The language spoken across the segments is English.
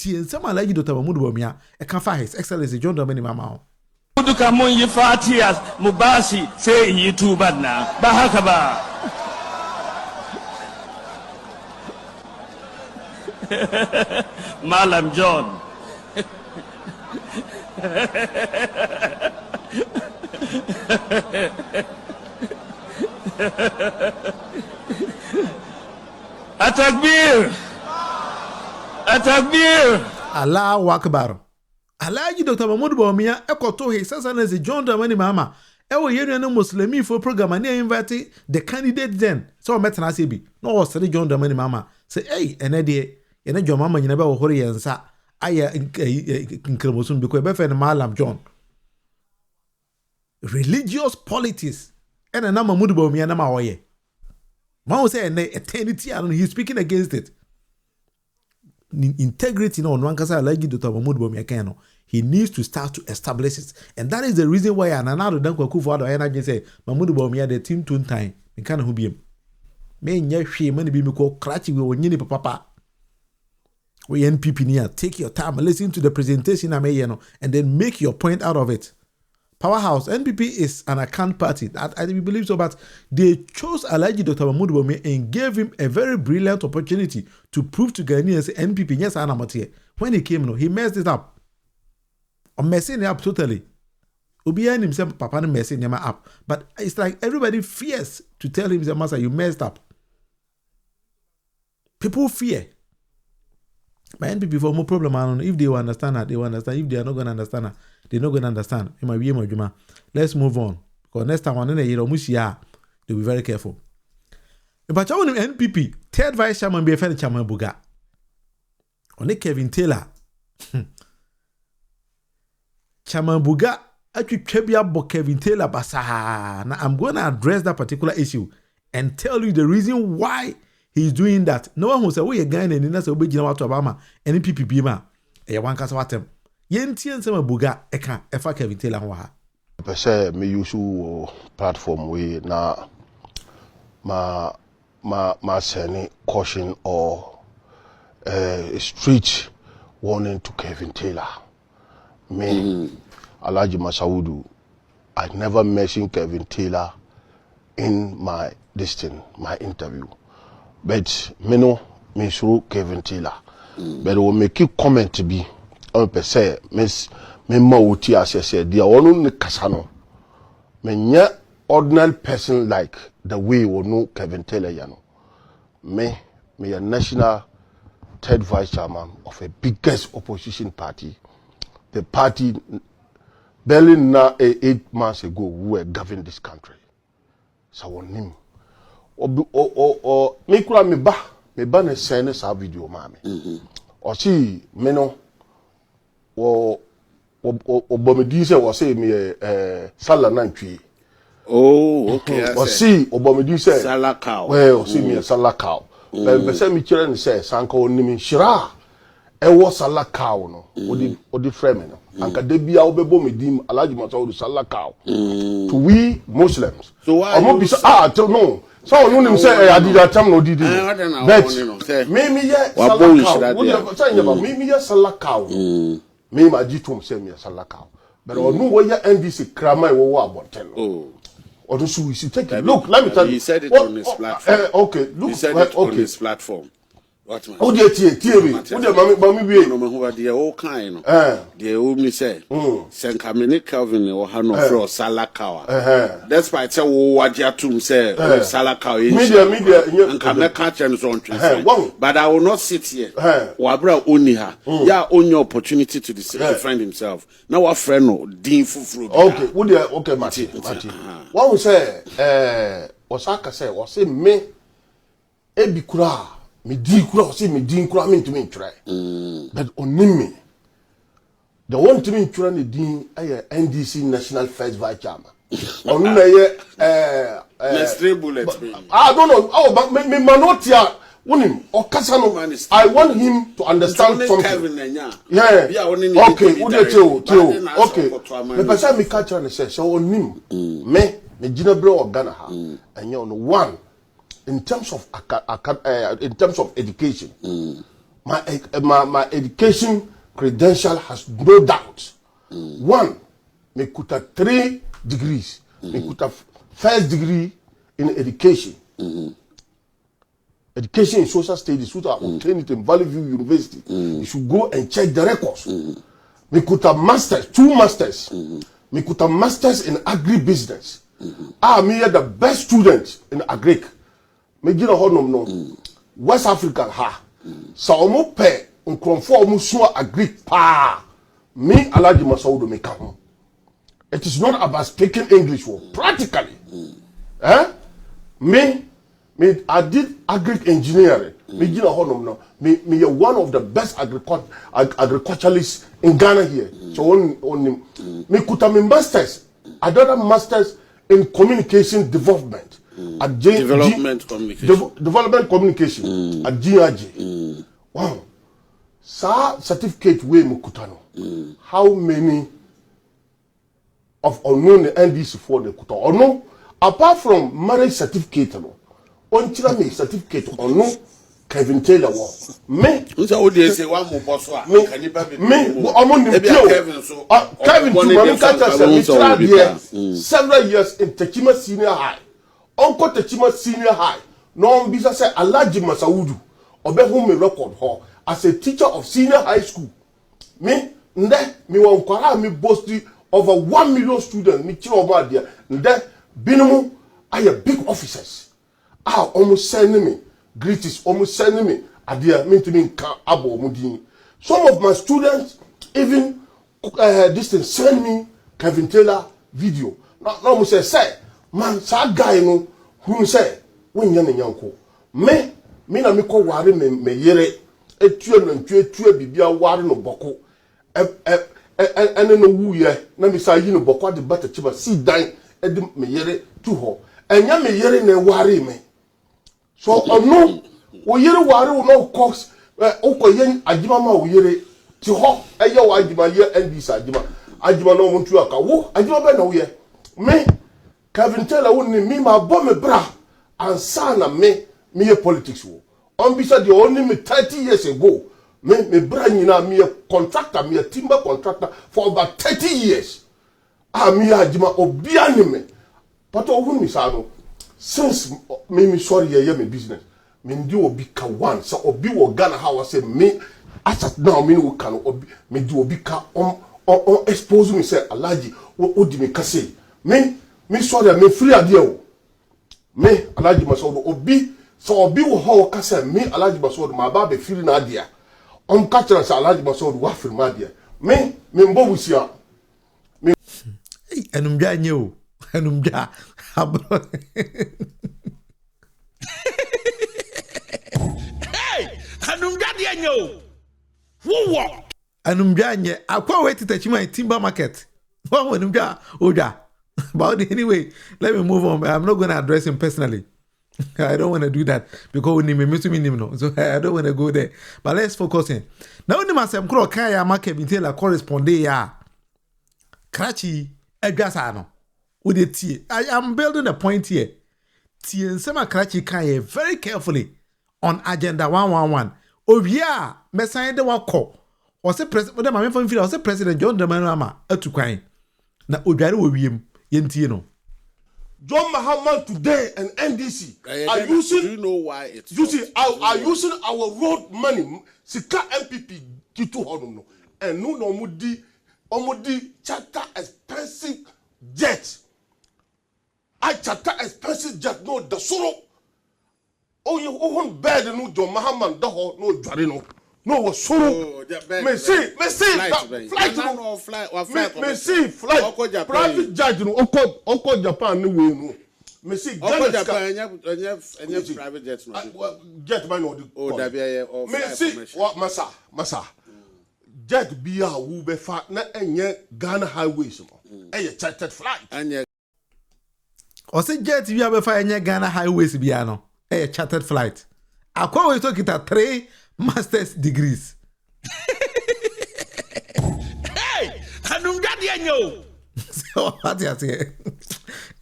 tie nsɛm Alhaji Dr. Mahmood Bawumia ɛka His Excellency John Dramani Mahama duka mun yi fatiya mu bashi sai in yi tuban na ba haka ba Malam John Atakbir Allahu Akbar Alhaji Dr. Mahmood Bawumia ekoto His Excellency John Dramani Mahama ewo yenu no Muslimi for program and invite the candidate then so metana se bi no was John Dramani Mahama say hey ene de ene John Mahama nyina be wo hore yensa aya nkremosun bi ko be fe Malam John religious politics ene na Mahmood Bawumia na ma woye man say ene eternity and he's speaking against it integrity no one can say Alhaji Dr. Mahmood Bawumia can no he needs to start to establish it and that is the reason why another dan kwakufu ado energy say Mahmood Bawumia the team tun time me kan ho biem me nya hwe man bi me ko crash we wonyini papa we NPP near take your time listen to the presentation am here no and then make your point out of it. Powerhouse NPP is an account party that I believe so, but they chose Alhaji Dr. Mahmood Bawumia and gave him a very brilliant opportunity to prove to Ghanaians NPP yes anamotie. When he came no he messed it up. Or messing it up totally. Obian himself papa no messing him up. But it's like everybody fears to tell him master you messed up. People fear. But NPP for more problem, I don't know. If they will understand that, they will understand. If they are not going to understand that, they're not going to understand. Let's move on. Because next time, they'll be very careful. But on the NPP, third vice chairman be a friend Chairman Buga. Only Kevin Taylor. Chairman Buga, actually, Kevin Taylor, basa. Now, I'm going to address that particular issue and tell you the reason why he's doing that. No one will say, "Oh, you're going and that's a big general to Obama and NPP ma." One case watem. Yentian Chairman Buga eka efa Kevin Taylor wa. Per se me use platform we na ma send caution or a street warning to Kevin Taylor. Me Alhaji Masaudu, I never mentioned Kevin Taylor in my interview. But me no me through Kevin Taylor. But we make a comment to be on per se miss me ught as said the one kasano. Me nya ordinary person like the way we know Kevin Taylor yano. Me a national third vice chairman of a biggest opposition party. The party barely now 8 months ago who were governing this country. So on him. Me kura me ba ne send sa video mami. O si me no o bomedi se o say me sala nantwi. Oh, okay. O si o bomedi se sala cow. Well, o si me sala cow. Be say me kire ni say sanka onimi shira. E wo sala cow no. O di frame no. Anka de bia wo bebo medim Alhaji Masaudu sala cow. To we Muslims. So why no. So you say I did that time no did it. But me ye salakau. Me ye salakau. Me ma jitum say me salakau. But onu we ya NDC krama e wo aboten. Oh. Or so we should take it. Look, let me tell you. He said it on his platform. Okay, look. He said it on his platform. What man? Oh, dear, mami we. No, who are the all kind. The only say. Saint Camille Calvin or Hano Fro Salakawa. That's why it's a Wajatum say Salakawa. Media, and come catch and so on. But I will not sit here. Wabra only her. Yeah, only opportunity to defend himself. Now, our friend, no, Dean Fufru. Okay, Mati. What we say, Osaka say, was say me, Ebikura. Me di kura say me di kura me ntumi ntwere but onim me the one ntumi ntwere ne din aye NDC national first vice chairman onu na ye stray bullet I don't know me manotia wonim okasa no I want him to understand something yeah okay okay me pesa me catch on say so onim me gina bre organa ha enye on one in terms of education, my education credential has no doubt. One, me kuta 3 degrees. Me kuta first degree in education. Education in social studies, which I obtained it in Valley View University. You should go and check the records. Me kuta masters, 2 masters. Me kuta masters in agribusiness. Me the best student in agric. Me gina honum no. West Africa ha. Sa omo pe nkromfo omo so agric pa. Me Alhaji Masaudu me ka. It is not about speaking English practically. Me I did agric engineering. Me gina honum no. Me one of the best agriculturalists in Ghana here. So on me kuta me masters. I did a masters in communication development. Development communication. Development communication at GRG. Wow. Sa certificate we mukutano. How many of unknown NDC for the kuta? Or no, apart from marriage certificate, no, on me certificate or no, Kevin Taylor was me. Who's all they say one more boss? Me, I'm on the Kevin. So Kevin, several years in Techima Senior High. Uncle Techima Senior High. No bisa say Alhaji Masaudu. Obe whom me record her as a teacher of senior high school. Me wa nkwara me boasting over 1 million students. Me chiro ma dia. Nde binumu are big officers. Almost sending me greetings. Almost sending me adia. Me to me nka abo mudini. Some of my students even this thing send me Kevin Taylor video. Now me say man sa guy no who say when yan yanko me na me ko ware me yere etuo no ntwe bibia ware no boko ene no wuye na me sa yi no boko de bata chiba si dan edi me yere tu ho enya me yere na ware me so ono wo yere ware wo no cox okoyen agima ma wo yere ti ho eye wo agima ye ndc agima no muntu aka wo agima be na wo ye me Kevin Taylor wouldn't me my bomb bra and sana me a politics wo. On beside the only me 30 years ago. Me bra me a contractor, me a timber contractor for about 30 years. Me a jima obiani me. But who me sano since me sorry me business. Me ndi obi ka one so obi wo Ghana how I say me as now me no can obi me do obi ka on expose me say Alhaji odi me ka say me sorry me free adia me Alhaji Masaudu obi so obi wo ho ka say me Alhaji Masaudu ma ba be free na adia on ka tell say Alhaji Masaudu wa free ma adia me mbo busia me enumja nye o enumja hey enumja de nye o wo enumja nye akwa we titachima timber market wo enumja oja. But anyway, let me move on. I'm not going to address him personally. I don't want to do that because we need me to no. So I don't want to go there. But let's focus in. Now, when I say I'm going to market until correspond ya. Krachi Egasano. With the T. I am building a point here. T and Sema Krachi Kaya very carefully on agenda 111. Oh yeah, Messiah the one call. Was a president, was a president John Mahama to crying. Now, Ojari will be him. John Mahama today and NDC are using. Do you know why it's? You see, are using our road money. Sika MPP kitu hono and no omudi charter expensive jet. I charter expensive jet no the soro. Oh you own bed no John Mahama daho no dware no. No was soro. Me see flight no flight. Me see flight private jet no onko Japan no way no. Me see Japan any private jet no. Jet by no. Oh that be or me see what masa jet be a wo be fa na enye Ghana highways no. Eye chartered flight. Anya o se jet bi a be fa enye Ghana highways bia no. Eye chartered flight. Akwa we talk it 3 master's degrees. Hey, Hanunga Dianyo. So what you say?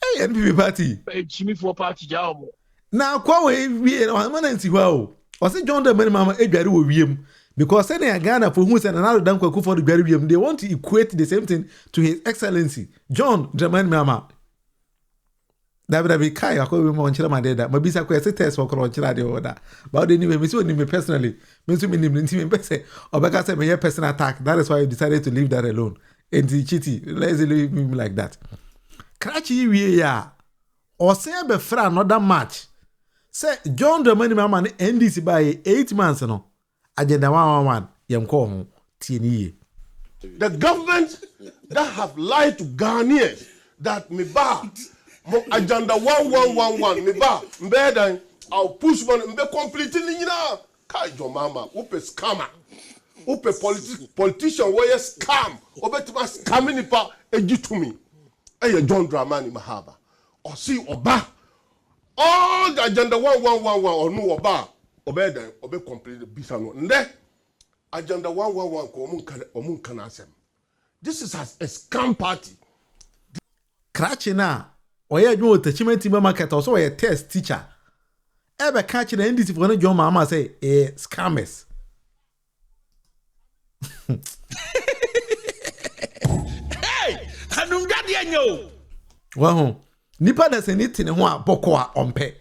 Hey, NPP party. Jimmy for party job. Now, kwa we no man nti wa o. O se John the Mahama edware wo wiem. Because any Ghana for who's another John for the Beribium, they want to equate the same thing to His Excellency John Mahama. That would be Kai. I call him on Chilama Deda. My bisa quest test for Colonchilla de order. But anyway, Miss me personally, Miss me person, or because I may personal attack. That is why I decided to leave that alone. And the chitty, let's leave him like that. Cratchy we ya or say be fra another match. Say John Mahama NDC by 8 months no. Agenda 111 yem call home TNE. The government that have lied to Ghanaians that me ba agenda 1111 me ba mbedan I'll push one mbe completely nyina kai John Mahama upe scammer upe politician where scam obetima scamming nipa ejitumi eye John Dramani Mahama or see oba all the agenda 1111 or no oba obedan obe complete bisa no nde agenda 111 ko omun kana asem. This is a scam party. Krachina oye adwo attachment team market also a test teacher ebe catch na NDC for John Mahama say scammers. Hey, anungadi enyo. Waho nipa da se niti ne ho aboko a ompe.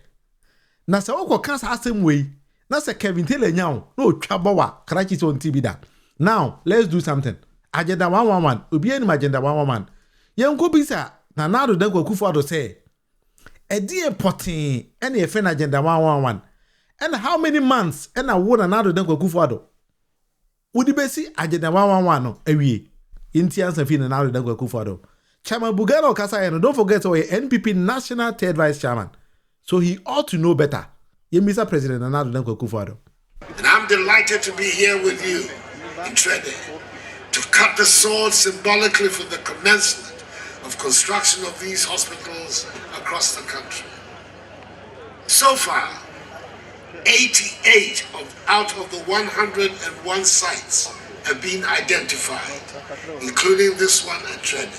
Na se woko kan sa asem wei na se Kevin Taylor nyawo na otwa bowa Krachi so nti da. Now let's do something. Agenda 111 obi ani agenda 111 yenko bisa na nado dan Akufo-Addo say edie potin ene efe na agenda 111 and how many months and a wo na nado dan Akufo-Addo udi besi agenda 111 no awie inti ansa fi na nado dan Akufo-Addo. Chairman Buga no kasa no, don't forget so NPP national third vice chairman, so he ought to know better. Ye Mr. President Nana Akufo-Addo. And I'm delighted to be here with you in Trede to cut the sword symbolically for the commencement of construction of these hospitals across the country. So far, 88 out of the 101 sites have been identified, including this one at Trede,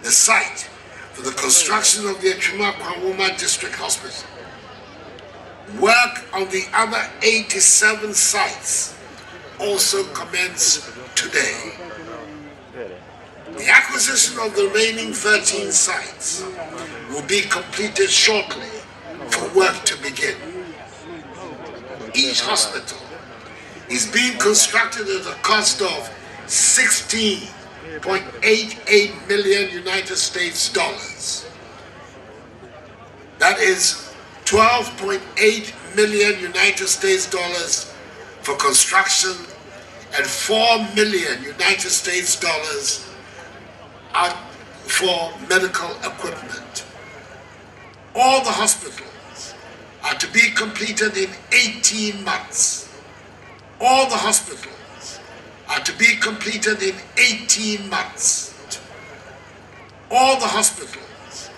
the site for the construction of the Kwawoma District Hospital. Work on the other 87 sites also commence today. The acquisition of the remaining 13 sites will be completed shortly for work to begin. Each hospital is being constructed at a cost of $16.88 million United States dollars. That is 12.8 million United States dollars for construction and 4 million United States dollars for medical equipment. All the hospitals are to be completed in 18 months. All the hospitals are to be completed in 18 months. All the hospitals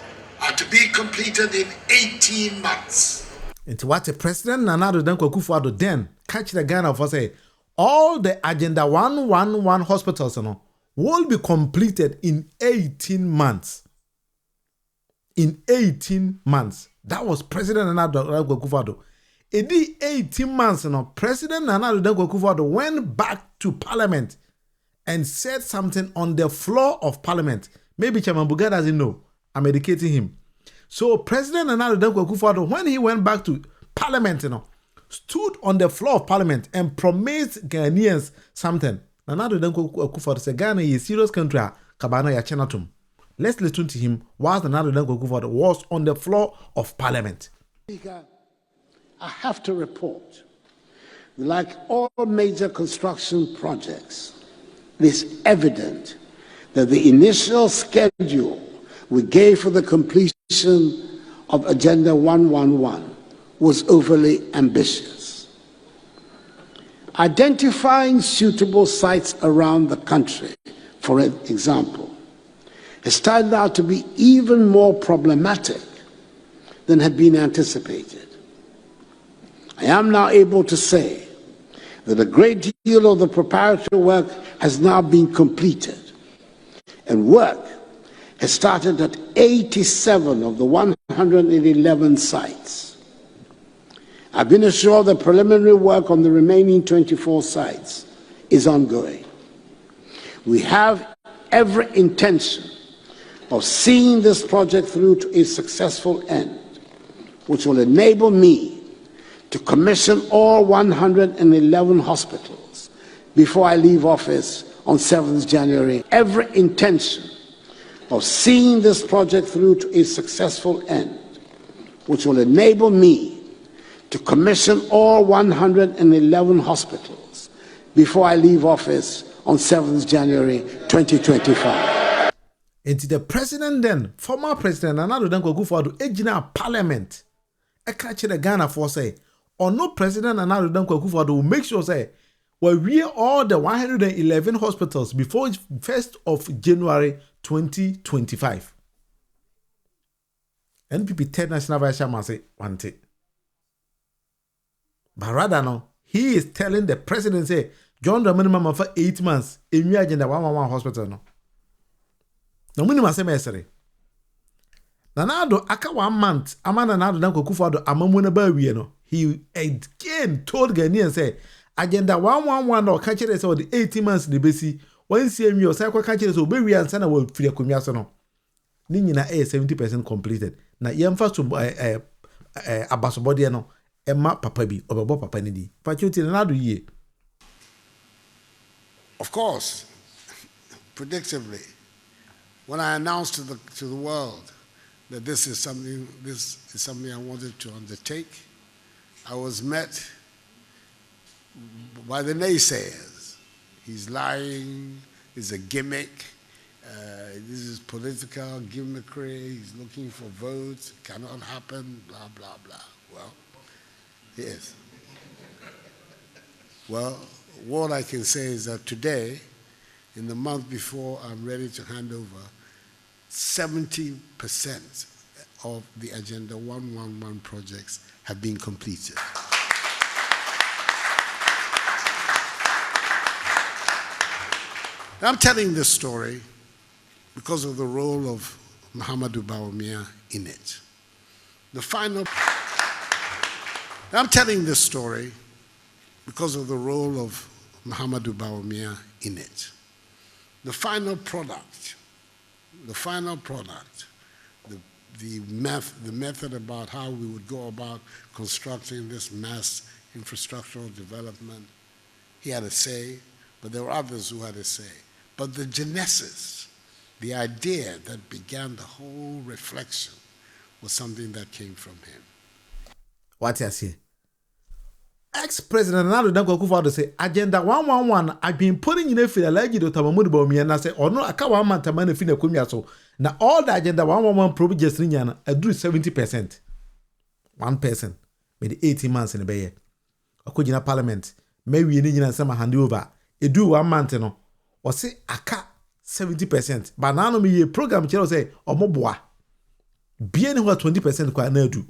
are to be completed in 18 months. It's what the President Nana Akufo-Addo then catch the Ghana for say all the Agenda 111 hospitals will be completed in 18 months. In 18 months. That was President Nana Akufo-Addo. In the 18 months, President Nana Akufo-Addo went back to Parliament and said something on the floor of Parliament. Maybe Chairman Buga doesn't know. I'm educating him. So President Nana Akufo-Addo, when he went back to Parliament, stood on the floor of Parliament and promised Ghanaians something. Nana Akufo-Addo said Ghana is a serious country. Kabana ya chenatum. Let's listen to him while Nana Akufo-Addo was on the floor of Parliament. Speaker, I have to report, like all major construction projects, it is evident that the initial schedule we gave for the completion of Agenda 111 was overly ambitious. Identifying suitable sites around the country, for example, has turned out to be even more problematic than had been anticipated. I am now able to say that a great deal of the preparatory work has now been completed, and work has started at 87 of the 111 sites. I've been assured that preliminary work on the remaining 24 sites is ongoing. We have every intention of seeing this project through to a successful end, which will enable me to commission all 111 hospitals before I leave office on 7th January. Every intention of seeing this project through to a successful end, which will enable me to commission all 111 hospitals before I leave office on 7th January 2025. And the president then, former president, another than go for the Ejina Parliament. I catch the Ghana for say, or no president, another than go for will make sure say, well, we are all the 111 hospitals before 1st of January 2025. NPP 10 National Vice Chairman say, want it. But rather no, he is telling the president say, John Mahama for 8 months, in your agenda 111 hospital no. No minimum say mesere. Nanado aka 1 month, amana nanado dan kokufado amamuna ba wie no. He again told Ghanaians say agenda 111 no ka kire say the 18 months the besi. Wan see mi o say kwa ka kire say obewi ansa na wa firi akomia so no. Ni nyina 70% completed. Na yemfa so abasobode no emma papa bi obebo papa ni di. Pachuti nanado yie. Of course, predictably, when I announced to the world that this is something I wanted to undertake, I was met by the naysayers. He's lying, it's a gimmick, this is political gimmickry, he's looking for votes, it cannot happen, blah, blah, blah. Well, yes. Well, what I can say is that today, in the month before I'm ready to hand over, 70% of the Agenda 111 projects have been completed. I'm telling this story because of the role of Muhammadu Bawumia in it. I'm telling this story because of the role of Muhammadu Bawumia in it. The final product, the method about how we would go about constructing this mass infrastructural development, he had a say, but there were others who had a say. But the genesis, the idea that began the whole reflection, was something that came from him. What I say? Ex-President Nana Danko Akufo-Addo say Agenda 111 I've been putting in a feel like you to Bawumia na say or no aka 1 month man fi na komia so na all the Agenda 111 projects ni nyana adu 70%. 1% with the 18 months in the bay. Akojina parliament may we ni nyina sama hand over. Edu 1 month no or say aka 70%. But now no me program chero say omoboa. Bien what 20% kwa na adu.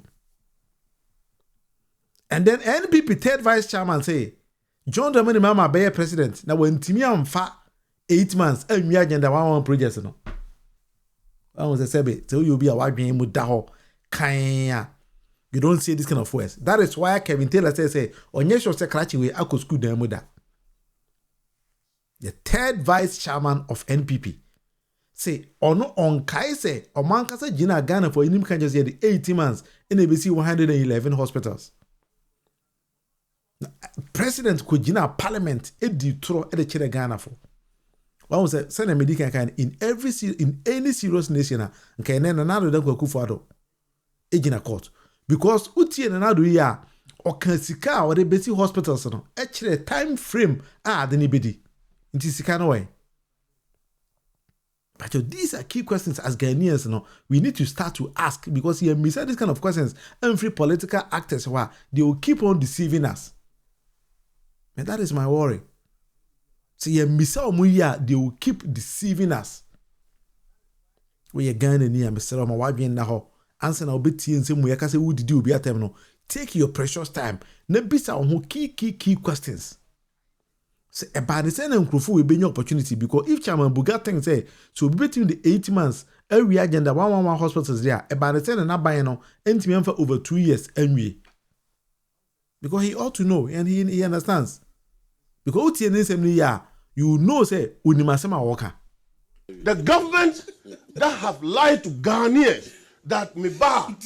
And then NPP third vice chairman say, John Mahama be president. Now when Timi amfa 8 months, and agenda 111 projects no. I was a sebe, so you'll be a white being with daho. Kaya. You don't see this kind of words. That is why Kevin Taylor say, on your show, Secretary, we are school them with that. The third vice chairman of NPP say, on Kai say, or Mankasa Gina Ghana for him can just say the 18 months in ABC 111 hospitals. President Kujina Parliament edi tro e de chere Ghana for. One was send a medical kind in any serious nation nka na Nana Danko Akufo-Addo ejina court because utie na do ya okan sika o de besi hospitals no e chere time frame de ni bedi nti sika no way. But these are key questions as Ghanaians no we need to start to ask because here miss this kind of questions every political actors they will keep on deceiving us. And that is my worry. So yeah, they will keep deceiving us. We are Ghana near Mr. Mawabi na ho. Answer na obeti and same way I say who did you be at them no. Take your precious time. Ne bisa on key questions. So about the same nkrofo we be new opportunity because if Chairman Buga thing say so between the 8 months every agenda 111 hospitals there about the same na buy no entimi for over 2 years anyway. Because he ought to know and he understands. Because you know say unimasema waka. The government that have lied to Ghanaians that me ba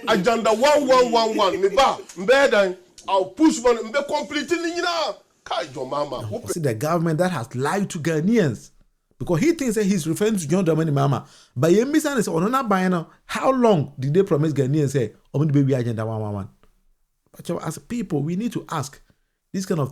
agenda 1111 me ba mbedan I'll push money mbe completely nyina kai John Mahama. See the government that has lied to Ghanaians because he thinks that he's referring to John Mahama. But Yemisan is on another how long did they promise Ghanaians say the baby agenda 111? But as people we need to ask this kind of thing.